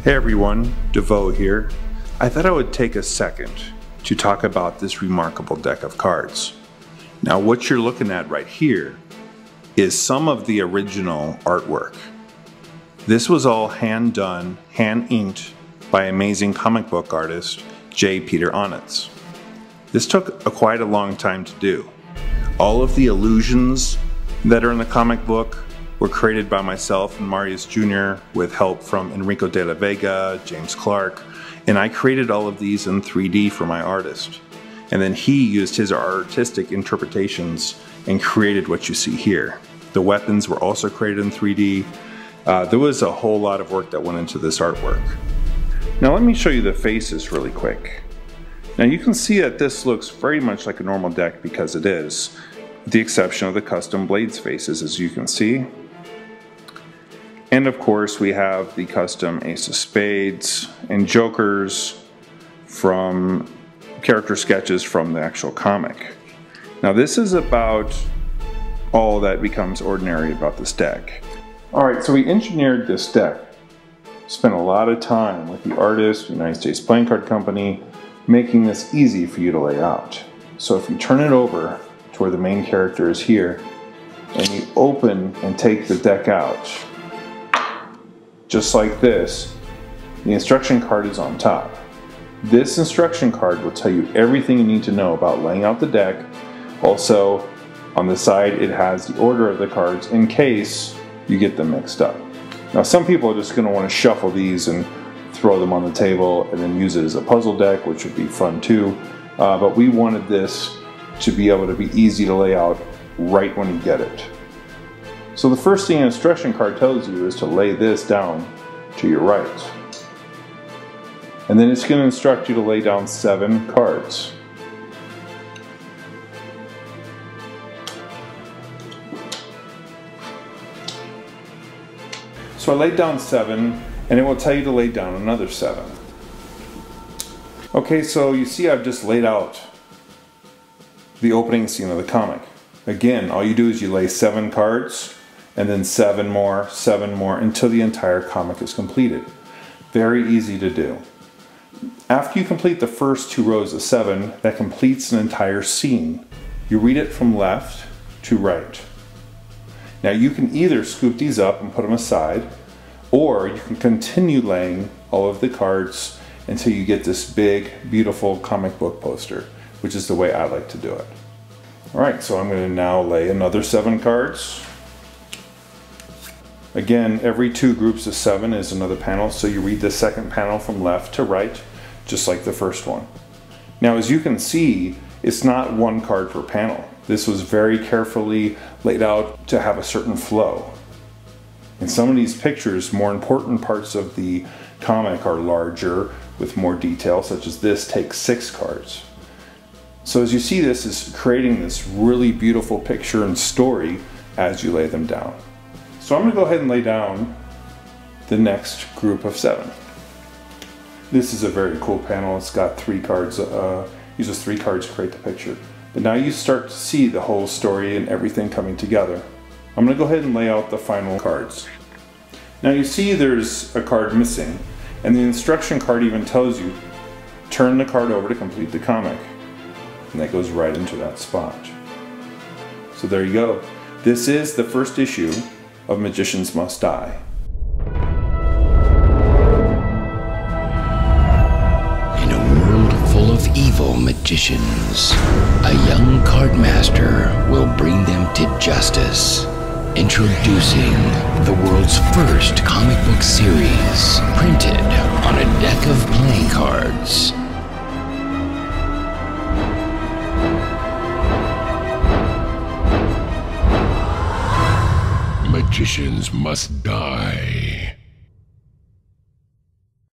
Hey everyone, DeVoe here. I thought I would take a second to talk about this remarkable deck of cards. Now what you're looking at right here is some of the original artwork. This was all hand done, hand inked by amazing comic book artist J. Peter Onitz. This took quite a long time to do. All of the illusions that are in the comic book were created by myself and Marius Jr. with help from Enrico de la Vega, James Clark, and I created all of these in 3D for my artist. And then he used his artistic interpretations and created what you see here. The weapons were also created in 3D. There was a whole lot of work that went into this artwork. Now let me show you the faces really quick. Now you can see that this looks very much like a normal deck because it is, with the exception of the custom blades faces, as you can see. And of course we have the custom Ace of Spades and Jokers from character sketches from the actual comic. Now this is about all that becomes ordinary about this deck. Alright, so we engineered this deck. Spent a lot of time with the artist, United States Playing Card Company, making this easy for you to lay out. So if you turn it over to where the main character is here, and you open and take the deck out, just like this, the instruction card is on top. This instruction card will tell you everything you need to know about laying out the deck. Also, on the side it has the order of the cards in case you get them mixed up. Now some people are just going to want to shuffle these and throw them on the table and then use it as a puzzle deck, which would be fun too. But we wanted this to be able to be easy to lay out right when you get it. So the first thing an instruction card tells you is to lay this down to your right. And then it's going to instruct you to lay down 7 cards. So I laid down 7, and it will tell you to lay down another 7. Okay, so you see I've just laid out the opening scene of the comic. Again, all you do is you lay 7 cards, and then 7 more, until the entire comic is completed. Very easy to do. After you complete the first 2 rows of 7, that completes an entire scene. You read it from left to right. Now you can either scoop these up and put them aside, or you can continue laying all of the cards until you get this big, beautiful comic book poster, which is the way I like to do it. Alright, so I'm going to now lay another 7 cards. Again, every 2 groups of 7 is another panel, so you read the second panel from left to right, just like the first one. Now as you can see, it's not 1 card per panel. This was very carefully laid out to have a certain flow. In some of these pictures, more important parts of the comic are larger with more detail, such as this takes 6 cards. So as you see, this is creating this really beautiful picture and story as you lay them down. So I'm going to go ahead and lay down the next group of 7. This is a very cool panel. It's got 3 cards, uses 3 cards to create the picture. But now you start to see the whole story and everything coming together. I'm going to go ahead and lay out the final cards. Now you see there's a card missing, and the instruction card even tells you, turn the card over to complete the comic. And that goes right into that spot. So there you go. This is the first issue of Magicians Must Die. In a world full of evil magicians, a young card master will bring them to justice. Introducing the world's first comic book series, printed on a deck of playing cards. Magicians Must Die.